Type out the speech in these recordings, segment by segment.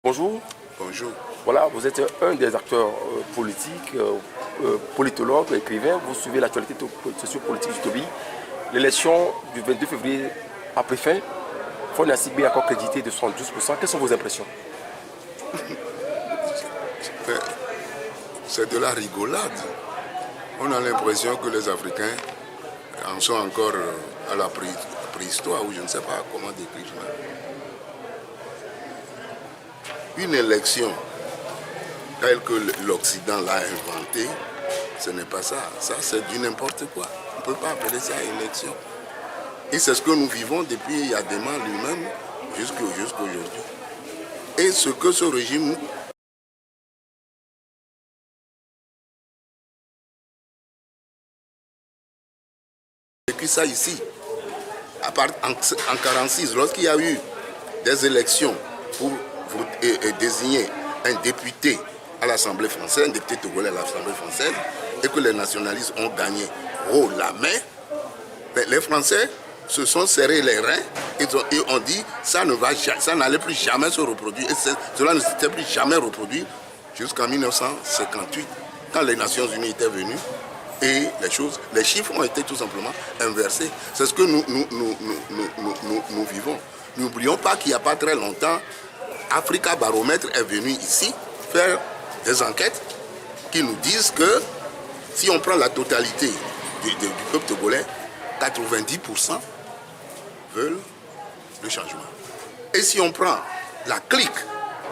Bonjour. Bonjour. Voilà, vous êtes un des acteurs politiques, politologue, écrivain. Vous suivez l'actualité sociopolitique du Tobi. L'élection du 22 février a pris fin. Fauna Sibé a encore crédité de 72%. Quelles sont vos impressions? C'est de la rigolade. On a l'impression que les Africains en sont encore à la préhistoire, ou je ne sais pas comment décrire ça. Une élection telle que l'Occident l'a inventée, ce n'est pas ça. Ça, c'est du n'importe quoi. On ne peut pas appeler ça élection. Et c'est ce que nous vivons depuis Yadema lui-même jusqu'à aujourd'hui. Et ce que ce régime vécu ça ici. En 1946, lorsqu'il y a eu des élections pour désigner un député à l'Assemblée française, un député togolais à l'Assemblée française, et que les nationalistes ont gagné haut la main, les Français se sont serrés les reins et ont dit ça n'allait plus jamais se reproduire. Et cela ne s'était plus jamais reproduit jusqu'en 1958, quand les Nations Unies étaient venues. Et les chiffres ont été tout simplement inversés. C'est ce que nous vivons. N'oublions pas qu'il n'y a pas très longtemps, Africa Baromètre est venu ici faire des enquêtes qui nous disent que si on prend la totalité du peuple togolais, 90% veulent le changement. Et si on prend la clique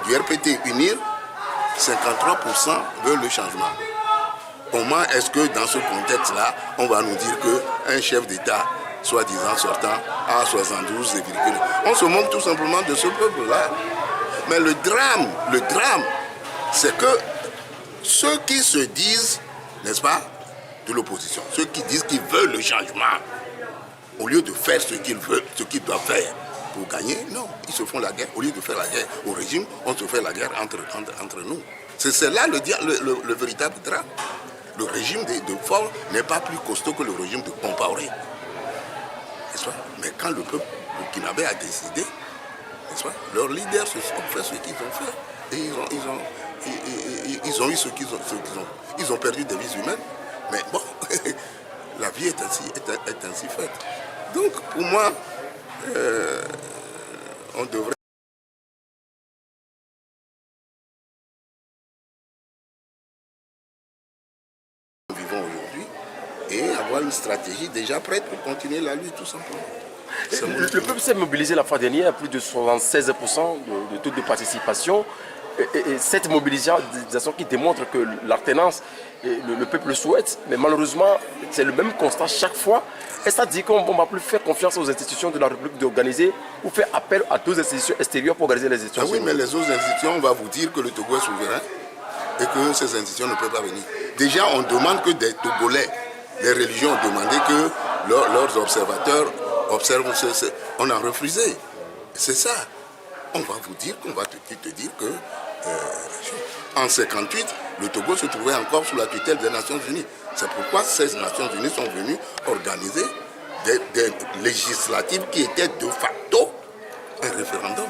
du RPT UNIR, 53% veulent le changement. Comment est-ce que dans ce contexte-là, on va nous dire qu'un chef d'État, soi-disant sortant, a 72,1? On se moque tout simplement de ce peuple-là. Mais le drame, c'est que ceux qui se disent, n'est-ce pas, de l'opposition, ceux qui disent qu'ils veulent le changement, au lieu de faire ce qu'ils veulent, ce qu'ils doivent faire pour gagner, non, ils se font la guerre. Au lieu de faire la guerre au régime, on se fait la guerre entre nous. C'est là le véritable drame. Le régime de Faure n'est pas plus costaud que le régime de Compaoré. N'est-ce pas? Mais quand le peuple burkinabé a décidé, n'est-ce pas, leurs leaders ont fait ce qu'ils ont fait. Et ils ont eu ce qu'ils ont. Ils ont perdu des vies humaines. Mais bon, la vie est ainsi faite. Donc, pour moi, on devrait... Nous vivons aujourd'hui et avoir une stratégie déjà prête pour continuer la lutte, tout simplement. Le peuple s'est mobilisé la fois dernière à plus de 76% de taux de participation. Et cette mobilisation qui démontre que l'alternance, le peuple le souhaite, mais malheureusement, c'est le même constat chaque fois. Et ça dit qu'on ne va plus faire confiance aux institutions de la République d'organiser ou faire appel à d'autres institutions extérieures pour organiser les institutions. Ah oui, mais les autres institutions, on va vous dire que le Togo est souverain et que ces institutions ne peuvent pas venir. Déjà, on demande que des Togolais, les religions ont demandé que leurs observateurs observent. On a refusé. C'est ça. On va vous dire qu'on va te dire que en 1958, le Togo se trouvait encore sous la tutelle des Nations Unies. C'est pourquoi ces Nations Unies sont venues organiser des législatives qui étaient de facto un référendum.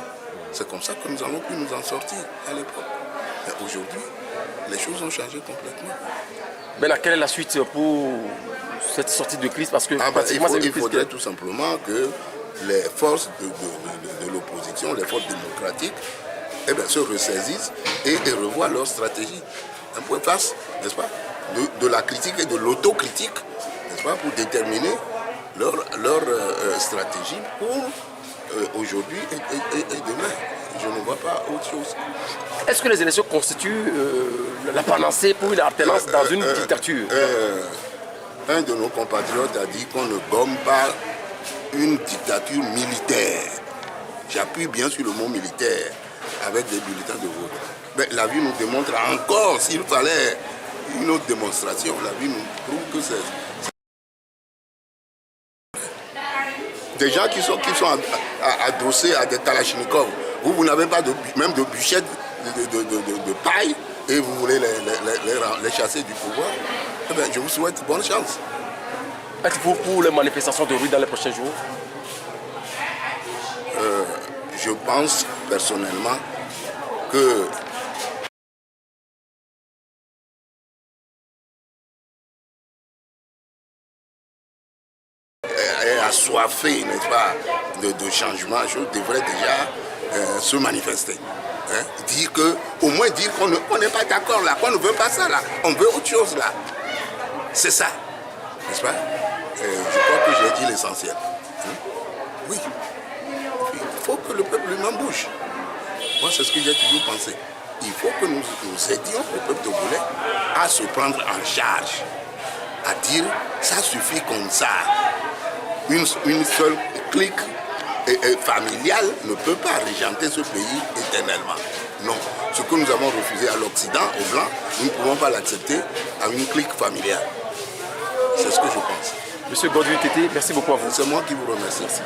C'est comme ça que nous allons pu nous en sortir à l'époque. Mais aujourd'hui, les choses ont changé complètement. Mais quelle est la suite pour cette sortie de crise? Parce que il faudrait tout simplement que les forces de l'opposition, les forces démocratiques, se ressaisissent et revoient leur stratégie. Un point face, n'est-ce pas, de la critique et de l'autocritique, n'est-ce pas, pour déterminer leur stratégie pour aujourd'hui et demain. Je ne vois pas autre chose. Est-ce que les élections constituent la panacée pour une alternance dans une dictature? Un de nos compatriotes a dit qu'on ne gomme pas une dictature militaire. J'appuie bien sur le mot militaire avec des bulletins de vote. Mais la vie nous démontre encore, s'il fallait une autre démonstration, la vie nous prouve que c'est... Des gens qui sont adossés à des kalachnikovs. Vous n'avez pas même de bûchettes de paille et vous voulez les chasser du pouvoir. Je vous souhaite bonne chance. Êtes-vous pour les manifestations de rue dans les prochains jours? Je pense personnellement que est assoiffé, n'est-ce pas, de changement, je devrais déjà se manifester. Hein? Dire que, au moins dire qu'on n'est pas d'accord là, qu'on ne veut pas ça là, on veut autre chose là. C'est ça, n'est-ce pas? Je crois que j'ai dit l'essentiel. Hein? Oui. Il faut que le peuple lui-même bouge. Moi, c'est ce que j'ai toujours pensé. Il faut que nous aidions le peuple togolais à se prendre en charge, à dire ça suffit comme ça. Une seule clique familiale ne peut pas régenter ce pays éternellement. Non. Ce que nous avons refusé à l'Occident, aux Blancs, nous ne pouvons pas l'accepter à une clique familiale. C'est ce que je pense. Monsieur Godwin Tété, merci beaucoup à vous. C'est moi qui vous remercie. Merci.